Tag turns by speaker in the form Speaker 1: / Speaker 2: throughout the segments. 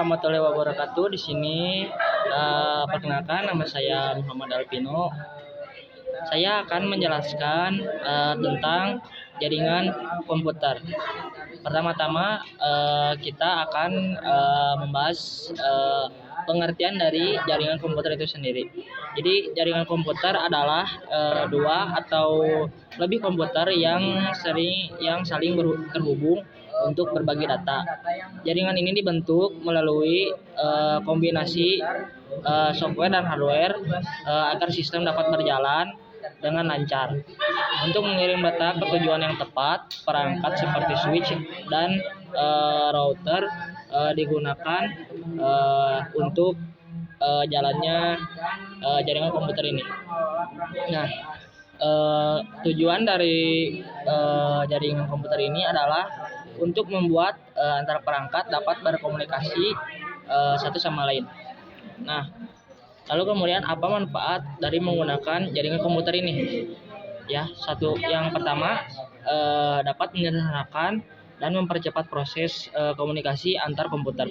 Speaker 1: warahmatullahi wabarakatuh. Di sini perkenalkan, nama saya Muhammad Alvino. Saya akan menjelaskan tentang jaringan komputer. Pertama-tama kita akan membahas pengertian dari jaringan komputer itu sendiri. Jadi jaringan komputer adalah dua atau lebih komputer yang saling terhubung untuk berbagi data. Jaringan ini dibentuk melalui kombinasi software dan hardware agar sistem dapat berjalan dengan lancar. Untuk mengirim data ke tujuan yang tepat, perangkat seperti switch dan router digunakan untuk jalannya jaringan komputer ini. Nah, tujuan dari jaringan komputer ini adalah untuk membuat antara perangkat dapat berkomunikasi satu sama lain. Nah, lalu kemudian apa manfaat dari menggunakan jaringan komputer ini? Ya, yang pertama dapat menyederhanakan dan mempercepat proses komunikasi antar komputer.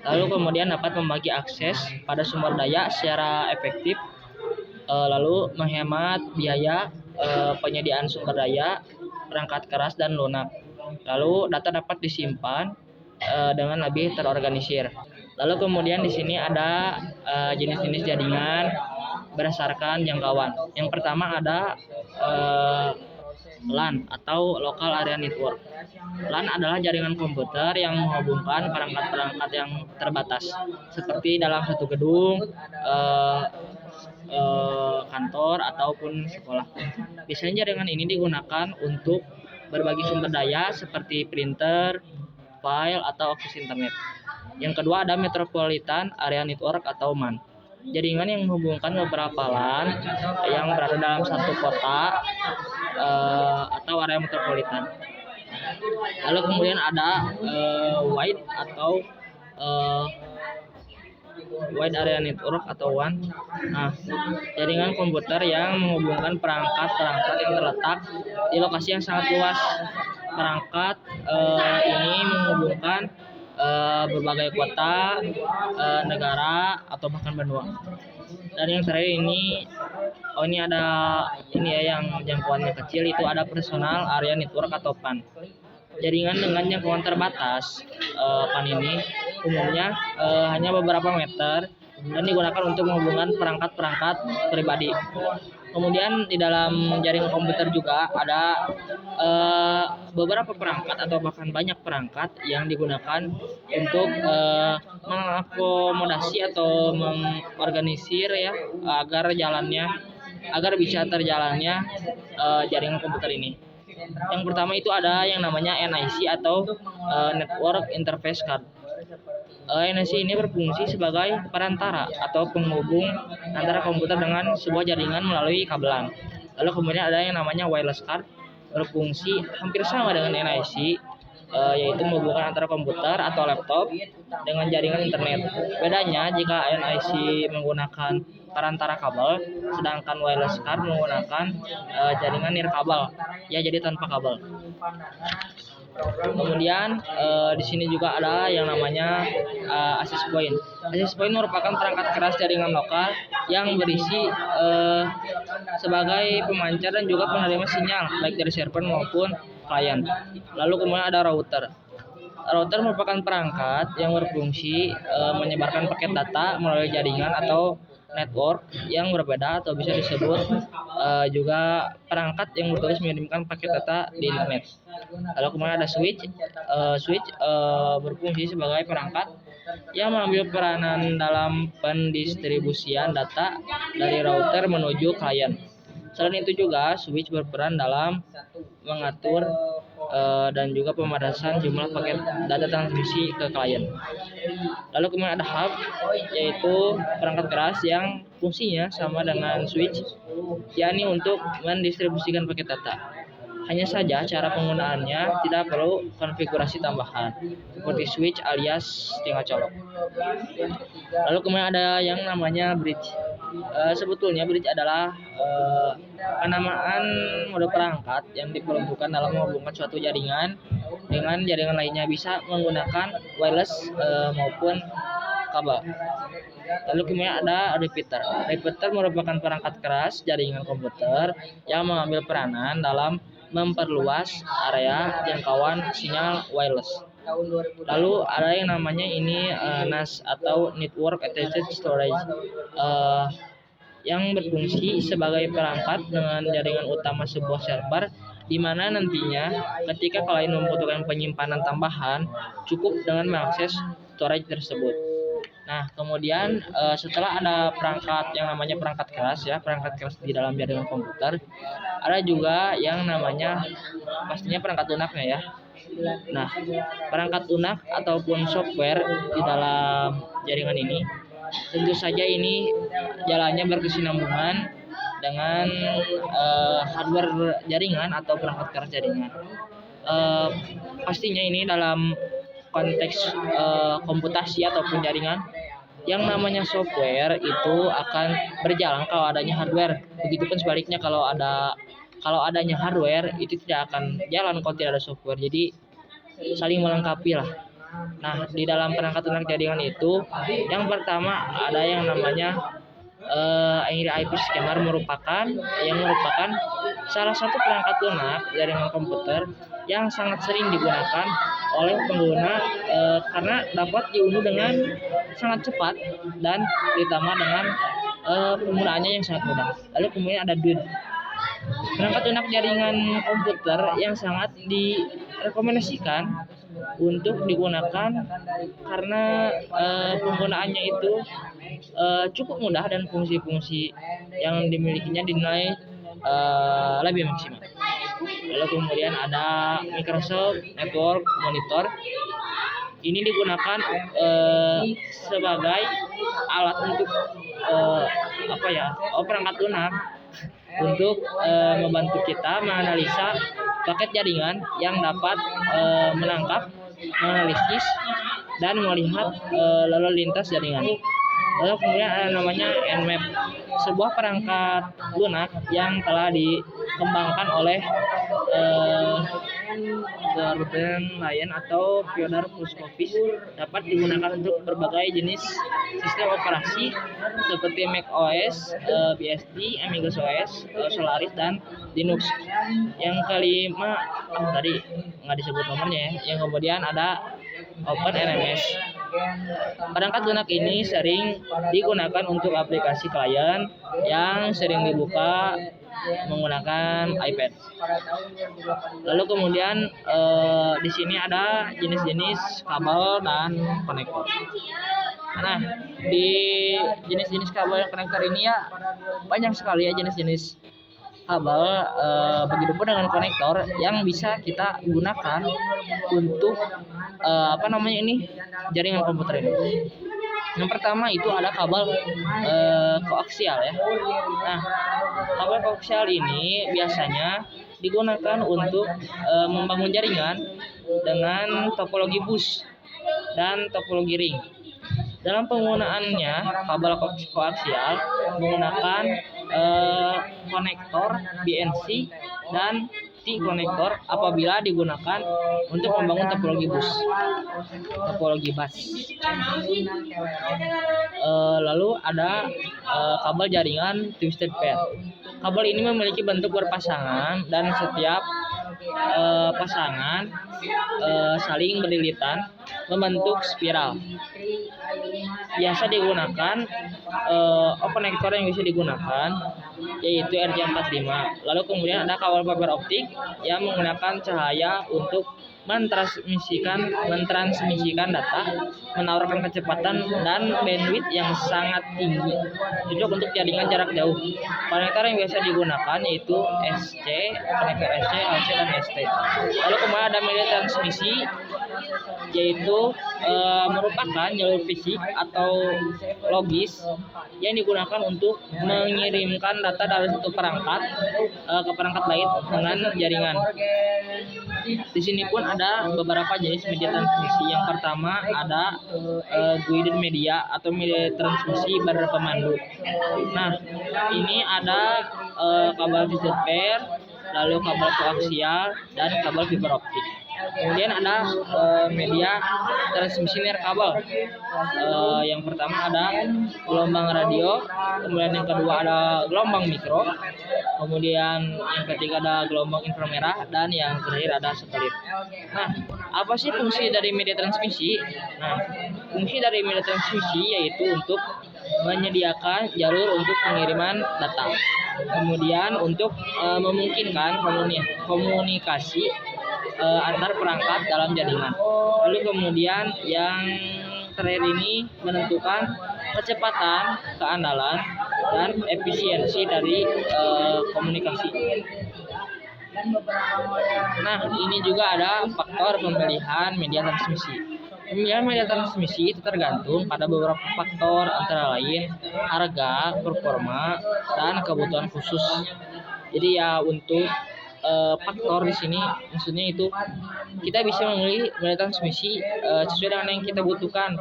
Speaker 1: Lalu kemudian dapat membagi akses pada sumber daya secara efektif. Lalu menghemat biaya penyediaan sumber daya, perangkat keras dan lunak. Lalu data dapat disimpan dengan lebih terorganisir. Lalu kemudian di sini ada jenis-jenis jaringan berdasarkan jangkauan. Yang pertama ada LAN atau Local Area Network. LAN adalah jaringan komputer yang menghubungkan perangkat-perangkat yang terbatas, seperti dalam satu gedung, kantor ataupun sekolah. Biasanya jaringan ini digunakan untuk berbagi sumber daya seperti printer, file, atau akses internet. Yang kedua ada Metropolitan Area Network atau MAN. Jaringan yang menghubungkan beberapa LAN yang berada dalam satu kota atau area metropolitan. Lalu kemudian ada Wide atau Wide Area Network atau WAN. Nah, jaringan komputer yang menghubungkan perangkat-perangkat yang terletak di lokasi yang sangat luas. Perangkat ini menghubungkan berbagai kota, negara, atau bahkan benua. Dan yang terakhir ini ada yang jangkauannya kecil, itu ada Personal Area Network atau PAN. Jaringan dengan jangkauan terbatas, PAN ini umumnya hanya beberapa meter dan digunakan untuk menghubungkan perangkat-perangkat pribadi. Kemudian di dalam jaringan komputer juga ada beberapa perangkat atau bahkan banyak perangkat yang digunakan untuk mengakomodasi atau mengorganisir agar bisa terjalannya jaringan komputer ini. Yang pertama itu ada yang namanya NIC atau Network Interface Card. NIC ini berfungsi sebagai perantara atau penghubung antara komputer dengan sebuah jaringan melalui kabelan. Lalu kemudian ada yang namanya wireless card, berfungsi hampir sama dengan NIC, yaitu menghubungkan antara komputer atau laptop dengan jaringan internet. Bedanya jika NIC menggunakan perantara kabel, sedangkan wireless card menggunakan jaringan nirkabel, jadi tanpa kabel. Kemudian di sini juga ada yang namanya access point. Access point merupakan perangkat keras jaringan lokal yang berisi sebagai pemancar dan juga penerima sinyal baik dari server maupun klien. Lalu kemudian ada router. Router merupakan perangkat yang berfungsi menyebarkan paket data melalui jaringan atau network yang berbeda, atau bisa disebut juga perangkat yang bertugas mengirimkan paket data di internet. Lalu kemudian ada switch. Switch berfungsi sebagai perangkat yang mengambil peranan dalam pendistribusian data dari router menuju klien. Selain itu juga switch berperan dalam mengatur dan juga pembatasan jumlah paket data transmisi ke klien. Lalu kemudian ada hub, yaitu perangkat keras yang fungsinya sama dengan switch, yakni untuk mendistribusikan paket data. Hanya saja cara penggunaannya tidak perlu konfigurasi tambahan seperti switch alias tinggal colok. Lalu kemudian ada yang namanya bridge. Sebetulnya bridge adalah penamaan mode perangkat yang diperuntukkan dalam menghubungkan suatu jaringan dengan jaringan lainnya, bisa menggunakan wireless maupun kabel. Lalu kemudian ada repeater. Repeater merupakan perangkat keras jaringan komputer yang mengambil peranan dalam memperluas area jangkauan sinyal wireless. Lalu ada yang namanya ini NAS atau Network Attached Storage, yang berfungsi sebagai perangkat dengan jaringan utama sebuah server, di mana nantinya ketika klien membutuhkan penyimpanan tambahan cukup dengan mengakses storage tersebut. Nah, kemudian setelah ada perangkat yang namanya perangkat keras ya, perangkat keras di dalam jaringan komputer, ada juga yang namanya pastinya perangkat lunaknya ya. Nah, perangkat lunak ataupun software di dalam jaringan ini tentu saja ini jalannya berkesinambungan dengan hardware jaringan atau perangkat keras jaringan. Pastinya ini dalam konteks komputasi ataupun jaringan, yang namanya software itu akan berjalan kalau adanya hardware. Begitupun sebaliknya, kalau adanya hardware itu tidak akan jalan kalau tidak ada software. Jadi saling melengkapi lah. Nah, di dalam perangkat lunak jaringan itu, yang pertama ada yang namanya IP scammer merupakan salah satu perangkat lunak jaringan komputer yang sangat sering digunakan oleh pengguna karena dapat diunduh dengan sangat cepat dan ditambah dengan penggunaannya yang sangat mudah. Lalu kemudian ada DUD, perangkat lunak jaringan komputer yang sangat direkomendasikan untuk digunakan karena penggunaannya itu cukup mudah dan fungsi-fungsi yang dimilikinya dinilai lebih maksimal. Lalu kemudian ada Microsoft Network Monitor. Ini digunakan sebagai alat untuk perangkat lunak untuk membantu kita menganalisa paket jaringan yang dapat menangkap, menganalisis, dan melihat lalu lintas jaringan. Lalu kemudian ada namanya Nmap, sebuah perangkat lunak yang telah dikembangkan oleh Gordon Ryan atau Fyodor Pskov, dapat digunakan untuk berbagai jenis sistem operasi seperti Mac OS, BSD, Amiga OS, Solaris, dan Linux. Yang kelima, tadi nggak disebut nomornya ya. Yang kemudian ada OpenNMS. Perangkat lunak ini sering digunakan untuk aplikasi klien yang sering dibuka menggunakan iPad. Lalu kemudian di sini ada jenis-jenis kabel dan konektor. Nah, di jenis-jenis kabel dan konektor ini ya banyak sekali ya jenis-jenis kabel, begitupun dengan konektor yang bisa kita gunakan untuk jaringan komputer ini. Yang pertama itu ada kabel koaksial ya. Nah, kabel koaksial ini biasanya digunakan untuk membangun jaringan dengan topologi bus dan topologi ring. Dalam penggunaannya, kabel koaksial menggunakan konektor BNC dan T-konektor apabila digunakan untuk membangun topologi bus. Lalu ada kabel jaringan twisted pair. Kabel ini memiliki bentuk berpasangan dan setiap pasangan saling berlilitan membentuk spiral. Biasa digunakan konektor yang bisa digunakan yaitu RJ45. Lalu kemudian ada kabel fiber optik yang menggunakan cahaya untuk mentransmisikan data, menawarkan kecepatan dan bandwidth yang sangat tinggi, cocok untuk jaringan jarak jauh. Konektor yang biasa digunakan yaitu SC, konektor SC, LC, dan ST. Lalu kemudian ada media transmisi, yaitu merupakan jalur fisik atau logis yang digunakan untuk mengirimkan data dari satu perangkat ke perangkat lain dengan jaringan. Di sini pun ada beberapa jenis media transmisi. Yang pertama ada guided media atau media transmisi berpemandu. Nah, ini ada kabel twisted pair, lalu kabel koaksial, dan kabel fiber optik. Kemudian ada media transmisi nirkabel. Yang pertama ada gelombang radio, kemudian yang kedua ada gelombang mikro, kemudian yang ketiga ada gelombang inframerah, dan yang terakhir ada satelit. Nah, apa sih fungsi dari media transmisi? Nah, fungsi dari media transmisi yaitu untuk menyediakan jalur untuk pengiriman data, kemudian untuk memungkinkan komunikasi antar perangkat dalam jaringan. Lalu kemudian yang terakhir ini menentukan kecepatan, keandalan, dan efisiensi dari komunikasi. Nah, ini juga ada faktor pemilihan media transmisi. Pemilihan media transmisi itu tergantung pada beberapa faktor, antara lain harga, performa, dan kebutuhan khusus. Jadi ya untuk faktor di sini maksudnya itu kita bisa memilih media transmisi sesuai dengan yang kita butuhkan.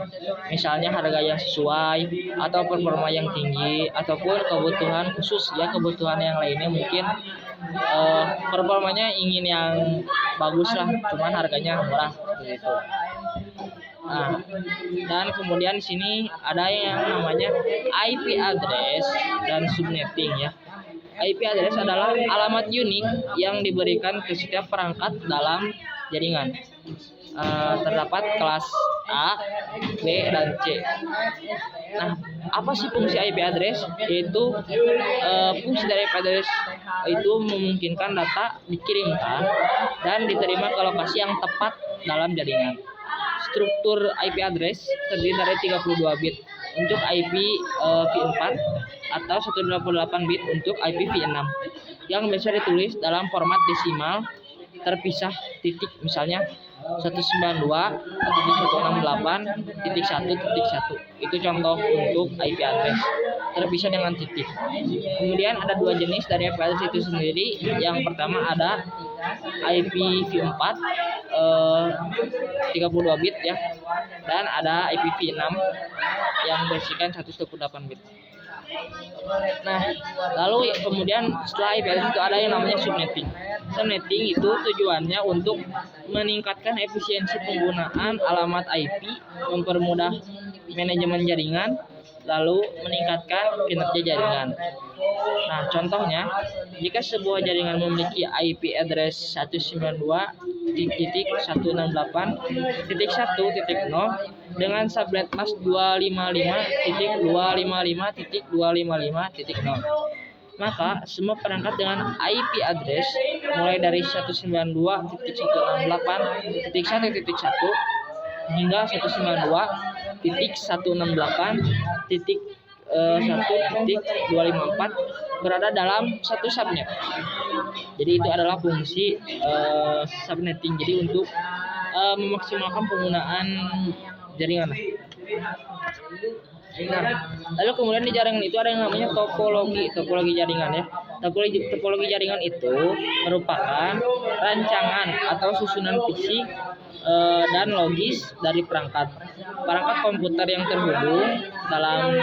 Speaker 1: Misalnya harga yang sesuai, atau performa yang tinggi, ataupun kebutuhan khusus ya, kebutuhan yang lainnya mungkin performanya ingin yang bagus lah, cuman harganya murah gitu. Nah, dan kemudian di sini ada yang namanya IP address dan subnetting ya. IP address adalah alamat unik yang diberikan ke setiap perangkat dalam jaringan. Terdapat kelas A, B, dan C. Nah, apa sih fungsi IP address? Yaitu fungsi dari IP address itu memungkinkan data dikirimkan dan diterima ke lokasi yang tepat dalam jaringan. Struktur IP address terdiri dari 32 bit untuk IP v4 atau 128 bit untuk IP v6 yang bisa ditulis dalam format desimal terpisah titik, misalnya 192.168.1.1. Itu contoh untuk IP address terpisah dengan titik. Kemudian ada dua jenis dari IP address itu sendiri. Yang pertama ada IPv4 32 bit ya, dan ada IPv6 yang berisikan 128 bit. Nah, lalu kemudian setelah IP address itu ada yang namanya subnetting. Subnetting itu tujuannya untuk meningkatkan efisiensi penggunaan alamat IP, mempermudah manajemen jaringan, lalu meningkatkan kinerja jaringan. Nah, contohnya, jika sebuah jaringan memiliki IP address 192.168.1.0 dengan subnet mask 255.255.255.0, maka semua perangkat dengan IP address mulai dari 192.168.1.1 hingga 192.1.1.254 berada dalam satu subnet. Jadi itu adalah fungsi subnetting. Jadi untuk memaksimalkan penggunaan jaringan. Nah, lalu kemudian di jaringan itu ada yang namanya topologi jaringan ya. Topologi jaringan itu merupakan rancangan atau susunan fisik dan logis dari perangkat komputer yang terhubung dalam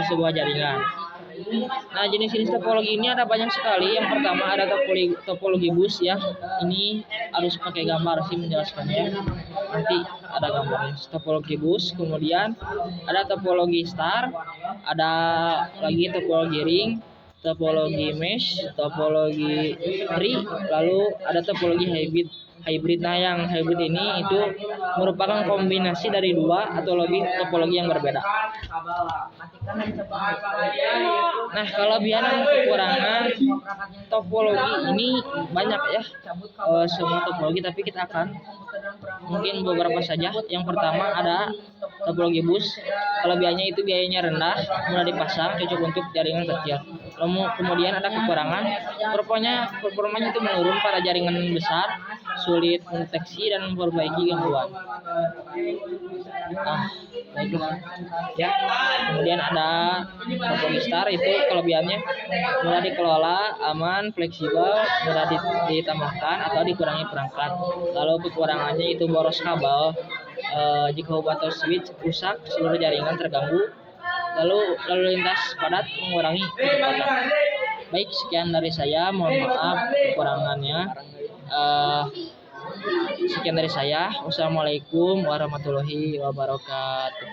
Speaker 1: sebuah jaringan. Nah, jenis-jenis topologi ini ada banyak sekali. Yang pertama ada topologi bus ya. Ini harus pakai gambar sih menjelaskannya. Nanti ada gambarnya. Topologi bus, kemudian ada topologi star, ada lagi topologi ring, topologi mesh, topologi tree, lalu ada topologi hybrid. Nah, yang hybrid ini itu merupakan kombinasi dari dua atau lebih topologi yang berbeda. Nah, kelebihan dan kekurangan topologi ini banyak ya, semua topologi, tapi kita akan mungkin beberapa saja. Yang pertama ada topologi bus. Kelebihannya itu biayanya rendah, mudah dipasang, cocok untuk jaringan kecil. Kemudian ada kekurangan, performanya itu menurun pada jaringan besar, sulit mendeteksi dan memperbaiki gangguan. Baiklah ya. Kemudian ada topologi star, itu kelebihannya mudah dikelola, aman, fleksibel, mudah ditambahkan atau dikurangi perangkat. Lalu kekurangannya itu boros kabel, jika hub atau switch rusak seluruh jaringan terganggu, lalu lalu lintas padat, mengurangi kecepatan. Baik, sekian dari saya, mohon maaf kekurangannya. Sekian dari saya. Wassalamualaikum warahmatullahi wabarakatuh.